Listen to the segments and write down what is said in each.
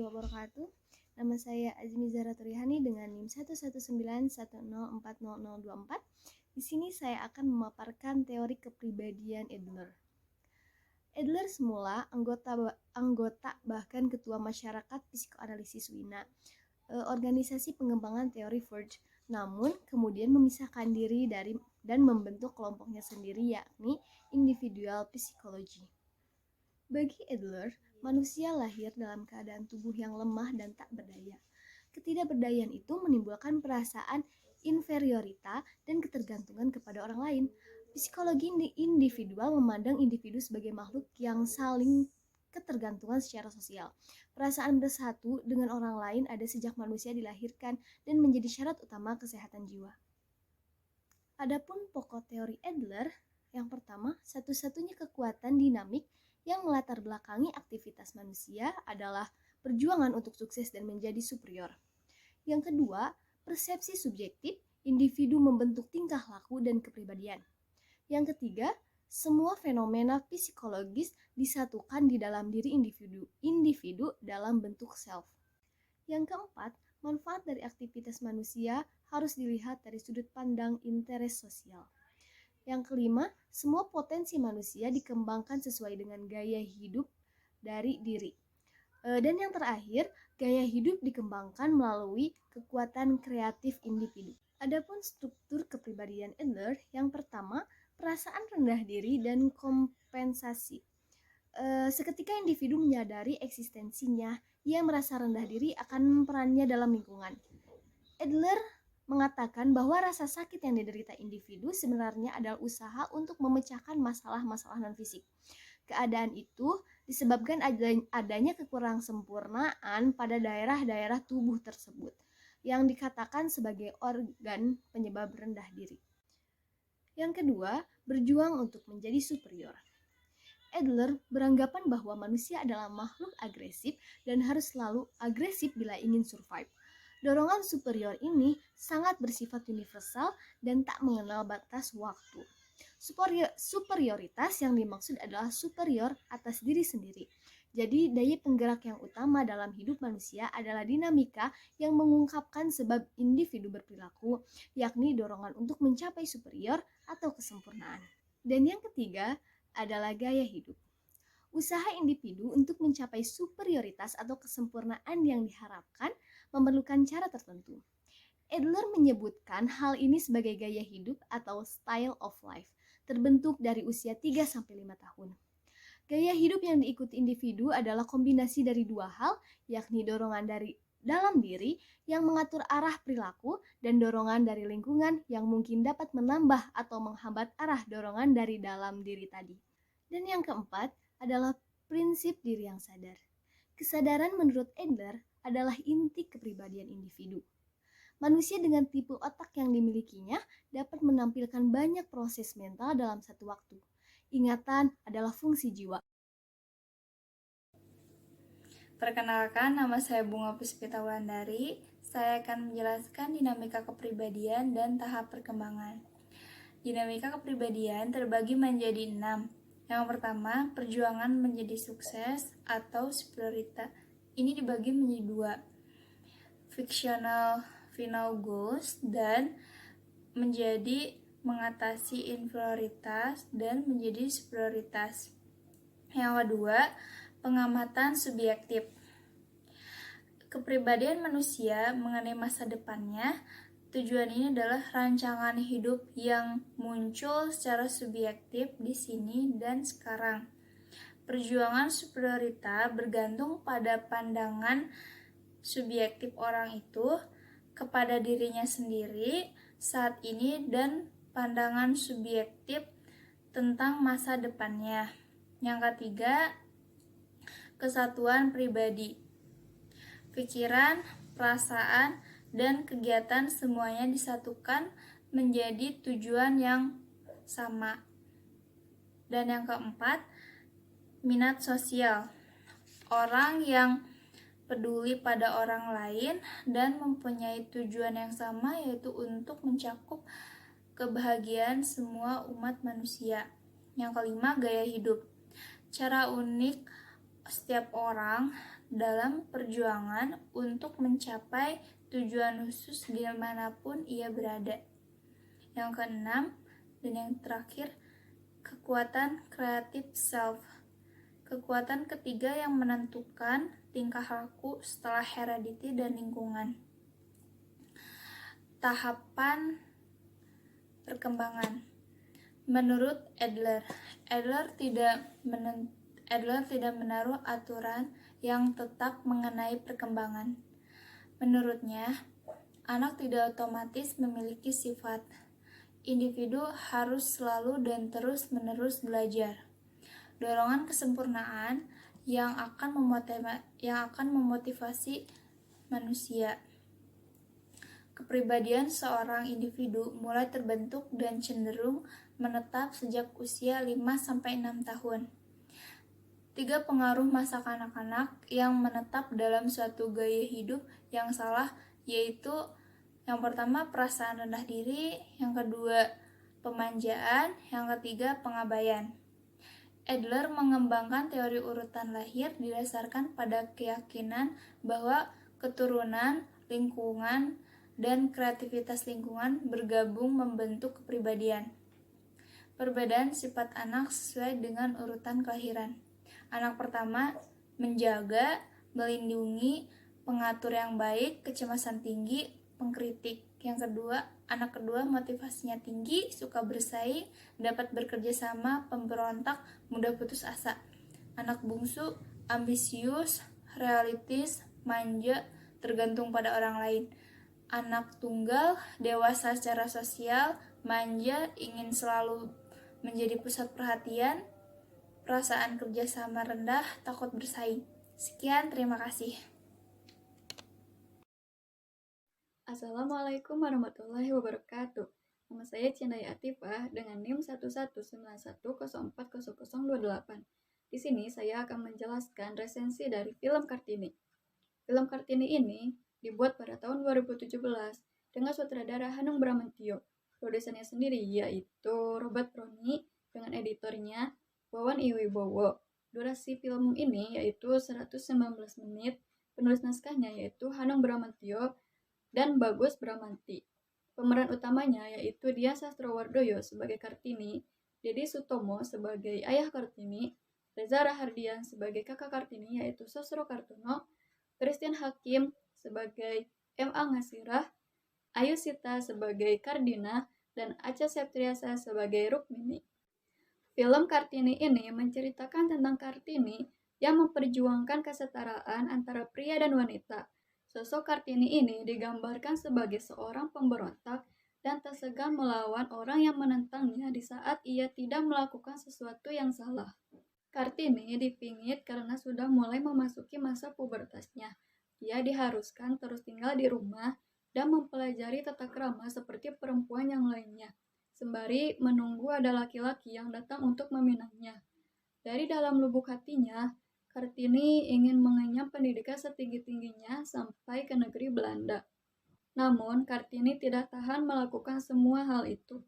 wabarakatuh. Nama saya Azmi Zahra Turihani dengan NIM 11910404024. Di sini saya akan memaparkan teori kepribadian Adler. Adler semula anggota bahkan ketua masyarakat psikoanalisis Wina, organisasi pengembangan teori Freud, namun kemudian memisahkan diri dan membentuk kelompoknya sendiri, yakni individual psychology. Bagi Adler, manusia lahir dalam keadaan tubuh yang lemah dan tak berdaya. Ketidakberdayaan itu menimbulkan perasaan inferiorita dan ketergantungan kepada orang lain. Psikologi individual memandang individu sebagai makhluk yang saling ketergantungan secara sosial. Perasaan bersatu dengan orang lain ada sejak manusia dilahirkan dan menjadi syarat utama kesehatan jiwa. Adapun pokok teori Adler, yang pertama, satu-satunya kekuatan dinamik yang melatar belakangi aktivitas manusia adalah perjuangan untuk sukses dan menjadi superior. Yang kedua, persepsi subjektif, individu membentuk tingkah laku dan kepribadian. Yang ketiga, semua fenomena psikologis disatukan di dalam diri individu dalam bentuk self. Yang keempat, manfaat dari aktivitas manusia harus dilihat dari sudut pandang interes sosial. Yang kelima, semua potensi manusia dikembangkan sesuai dengan gaya hidup dari diri. Dan yang terakhir, gaya hidup dikembangkan melalui kekuatan kreatif individu. Adapun struktur kepribadian Adler, yang pertama, perasaan rendah diri dan kompensasi. Seketika individu menyadari eksistensinya, ia merasa rendah diri akan perannya dalam lingkungan. Adler mengatakan bahwa rasa sakit yang diderita individu sebenarnya adalah usaha untuk memecahkan masalah-masalah non-fisik. Keadaan itu disebabkan adanya kekurang sempurnaan pada daerah-daerah tubuh tersebut, yang dikatakan sebagai organ penyebab rendah diri. Yang kedua, berjuang untuk menjadi superior. Adler beranggapan bahwa manusia adalah makhluk agresif dan harus selalu agresif bila ingin survive. Dorongan superior ini sangat bersifat universal dan tak mengenal batas waktu. Superioritas yang dimaksud adalah superior atas diri sendiri. Jadi, daya penggerak yang utama dalam hidup manusia adalah dinamika yang mengungkapkan sebab individu berperilaku, yakni dorongan untuk mencapai superior atau kesempurnaan. Dan yang ketiga adalah gaya hidup. Usaha individu untuk mencapai superioritas atau kesempurnaan yang diharapkan memerlukan cara tertentu. Adler menyebutkan hal ini sebagai gaya hidup atau style of life, terbentuk dari usia 3-5 tahun. Gaya hidup yang diikuti individu adalah kombinasi dari dua hal, yakni dorongan dari dalam diri yang mengatur arah perilaku dan dorongan dari lingkungan yang mungkin dapat menambah atau menghambat arah dorongan dari dalam diri tadi. Dan yang keempat adalah prinsip diri yang sadar. Kesadaran menurut Adler adalah inti kepribadian individu. Manusia dengan tipe otak yang dimilikinya dapat menampilkan banyak proses mental dalam satu waktu. Ingatan adalah fungsi jiwa. Perkenalkan, nama saya Bunga Puspita Wulandari. Saya akan menjelaskan dinamika kepribadian dan tahap perkembangan. Dinamika kepribadian terbagi menjadi 6. Yang pertama, perjuangan menjadi sukses atau superioritas. Ini dibagi menjadi 2. Fictional final goals dan menjadi mengatasi inferioritas dan menjadi superioritas. Yang kedua, pengamatan subjektif. Kepribadian manusia mengenai masa depannya. Tujuan ini adalah rancangan hidup yang muncul secara subjektif di sini dan sekarang. Perjuangan superioritas bergantung pada pandangan subjektif orang itu kepada dirinya sendiri saat ini dan pandangan subjektif tentang masa depannya. Yang ketiga, kesatuan pribadi. Pikiran, perasaan, dan kegiatan semuanya disatukan menjadi tujuan yang sama. Dan yang keempat, minat sosial. Orang yang peduli pada orang lain dan mempunyai tujuan yang sama, yaitu untuk mencakup kebahagiaan semua umat manusia. Yang kelima, gaya hidup. Cara unik setiap orang dalam perjuangan untuk mencapai tujuan khusus dimanapun ia berada. Yang keenam dan yang terakhir, kekuatan kreatif self. Kekuatan ketiga yang menentukan tingkah laku setelah heredity dan lingkungan. Tahapan perkembangan. Menurut Adler tidak menaruh aturan yang tetap mengenai perkembangan. Menurutnya, anak tidak otomatis memiliki sifat. Individu harus selalu dan terus-menerus belajar. Dorongan kesempurnaan yang akan memotivasi manusia. Kepribadian seorang individu mulai terbentuk dan cenderung menetap sejak usia 5-6 tahun. 3 pengaruh masa kanak-kanak yang menetap dalam suatu gaya hidup yang salah, yaitu yang pertama perasaan rendah diri, yang kedua pemanjaan, yang ketiga pengabaian. Adler mengembangkan teori urutan lahir didasarkan pada keyakinan bahwa keturunan, lingkungan, dan kreativitas lingkungan bergabung membentuk kepribadian. Perbedaan sifat anak sesuai dengan urutan kelahiran. Anak pertama menjaga, melindungi, pengatur yang baik, kecemasan tinggi, pengkritik. Anak kedua motivasinya tinggi, suka bersaing, dapat bekerja sama, pemberontak, mudah putus asa. Anak bungsu ambisius, realistis, manja, tergantung pada orang lain. Anak tunggal dewasa secara sosial, manja, ingin selalu menjadi pusat perhatian, perasaan kerjasama rendah, takut bersaing. Sekian, terima kasih. Assalamualaikum warahmatullahi wabarakatuh. Nama saya Cindai Atifah dengan NIM 1191040028. Di sini saya akan menjelaskan resensi dari film Kartini. Film Kartini ini dibuat pada tahun 2017 dengan sutradara Hanung Bramantyo. Produsernya sendiri yaitu Robert Roni dengan editornya Wawan Iwibowo. Durasi film ini yaitu 119 menit. Penulis naskahnya yaitu Hanung Bramantyo dan Bagus Bramanti. Pemeran utamanya yaitu Dian Sastrowardoyo sebagai Kartini, Dedi Sutomo sebagai ayah Kartini, Reza Rahardian sebagai kakak Kartini yaitu Sosro Kartono, Christian Hakim sebagai M.A. Ngasirah, Ayu Sita sebagai Kardina, dan Acha Septriasa sebagai Rukmini. Film Kartini ini menceritakan tentang Kartini yang memperjuangkan kesetaraan antara pria dan wanita. Sosok Kartini ini digambarkan sebagai seorang pemberontak dan tak segan melawan orang yang menentangnya di saat ia tidak melakukan sesuatu yang salah. Kartini dipingit karena sudah mulai memasuki masa pubertasnya. Ia diharuskan terus tinggal di rumah dan mempelajari tata krama seperti perempuan yang lainnya, sembari menunggu ada laki-laki yang datang untuk meminangnya. Dari dalam lubuk hatinya, Kartini ingin mengenyam pendidikan setinggi-tingginya sampai ke negeri Belanda. Namun, Kartini tidak tahan melakukan semua hal itu.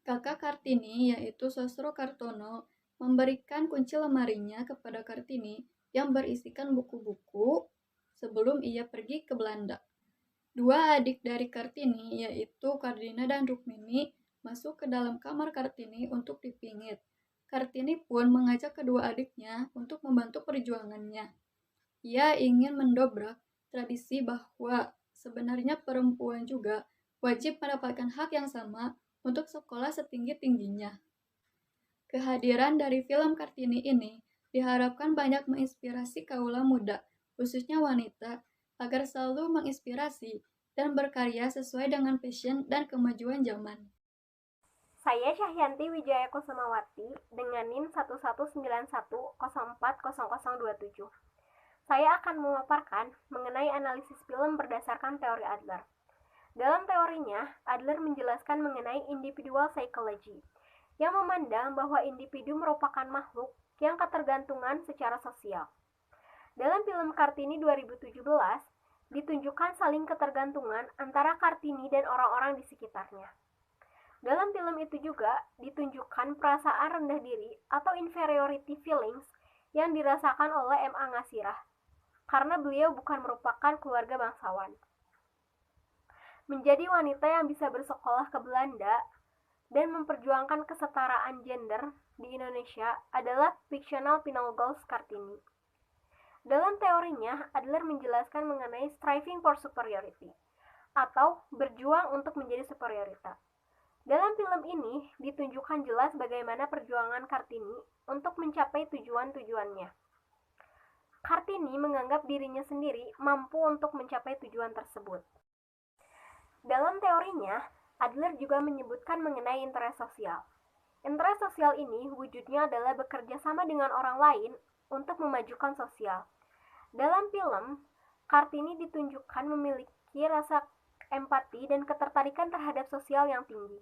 Kakak Kartini, yaitu Sosro Kartono, memberikan kunci lemarinya kepada Kartini yang berisikan buku-buku sebelum ia pergi ke Belanda. 2 adik dari Kartini, yaitu Kardina dan Rukmini, masuk ke dalam kamar Kartini untuk dipingit. Kartini pun mengajak kedua adiknya untuk membantu perjuangannya. Ia ingin mendobrak tradisi bahwa sebenarnya perempuan juga wajib mendapatkan hak yang sama untuk sekolah setinggi-tingginya. Kehadiran dari film Kartini ini diharapkan banyak menginspirasi kaula muda, khususnya wanita, agar selalu menginspirasi dan berkarya sesuai dengan passion dan kemajuan zaman. Saya Syahyanti Wijaya Kusumawati dengan NIM 1191040027. Saya akan memaparkan mengenai analisis film berdasarkan teori Adler. Dalam teorinya, Adler menjelaskan mengenai individual psychology, yang memandang bahwa individu merupakan makhluk yang ketergantungan secara sosial. Dalam film Kartini 2017, ditunjukkan saling ketergantungan antara Kartini dan orang-orang di sekitarnya. Dalam film itu juga ditunjukkan perasaan rendah diri atau inferiority feelings yang dirasakan oleh M.A. Ngasirah, karena beliau bukan merupakan keluarga bangsawan. Menjadi wanita yang bisa bersekolah ke Belanda dan memperjuangkan kesetaraan gender di Indonesia adalah fictional Pinel Goals Kartini. Dalam teorinya, Adler menjelaskan mengenai striving for superiority, atau berjuang untuk menjadi superioritas. Dalam film ini, ditunjukkan jelas bagaimana perjuangan Kartini untuk mencapai tujuan-tujuannya. Kartini menganggap dirinya sendiri mampu untuk mencapai tujuan tersebut. Dalam teorinya, Adler juga menyebutkan mengenai interest sosial. Interest sosial ini wujudnya adalah bekerja sama dengan orang lain untuk memajukan sosial. Dalam film, Kartini ditunjukkan memiliki rasa empati dan ketertarikan terhadap sosial yang tinggi.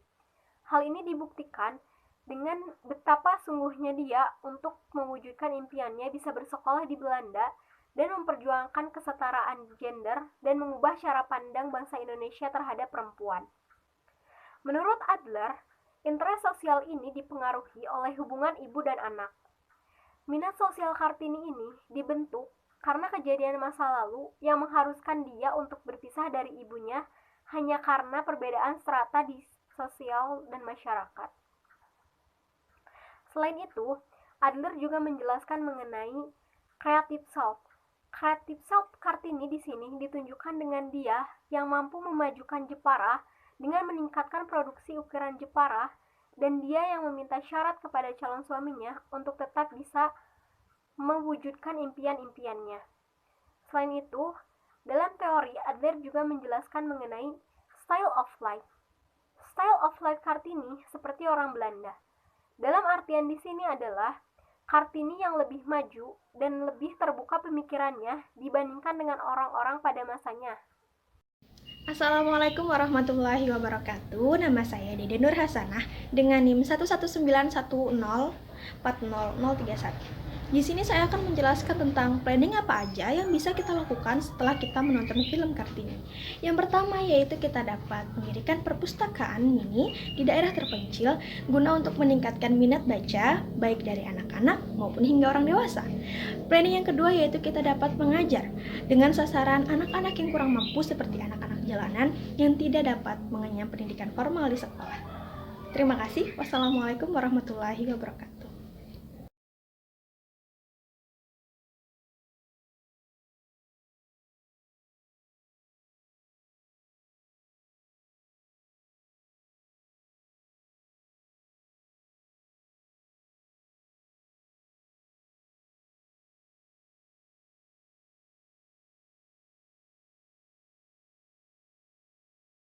Hal ini dibuktikan dengan betapa sungguhnya dia untuk mewujudkan impiannya bisa bersekolah di Belanda dan memperjuangkan kesetaraan gender dan mengubah cara pandang bangsa Indonesia terhadap perempuan. Menurut Adler, interest sosial ini dipengaruhi oleh hubungan ibu dan anak. Minat sosial Kartini ini dibentuk karena kejadian masa lalu yang mengharuskan dia untuk berpisah dari ibunya hanya karena perbedaan strata di sosial dan masyarakat. Selain itu, Adler juga menjelaskan mengenai creative self. Creative self Kartini di sini ditunjukkan dengan dia yang mampu memajukan Jepara dengan meningkatkan produksi ukiran Jepara, dan dia yang meminta syarat kepada calon suaminya untuk tetap bisa mewujudkan impian-impiannya. Selain itu, dalam teori Adler juga menjelaskan mengenai style of life. Style of life Kartini seperti orang Belanda. Dalam artian di sini adalah Kartini yang lebih maju dan lebih terbuka pemikirannya dibandingkan dengan orang-orang pada masanya. Assalamualaikum warahmatullahi wabarakatuh. Nama saya Dede Nur Hasanah dengan NIM 119104031. Di sini saya akan menjelaskan tentang planning apa aja yang bisa kita lakukan setelah kita menonton film Kartini. Yang pertama yaitu kita dapat mendirikan perpustakaan mini di daerah terpencil guna untuk meningkatkan minat baca baik dari anak-anak maupun hingga orang dewasa. Planning yang kedua yaitu kita dapat mengajar dengan sasaran anak-anak yang kurang mampu seperti anak-anak jalanan yang tidak dapat mengenyam pendidikan formal di sekolah. Terima kasih. Wassalamualaikum warahmatullahi wabarakatuh.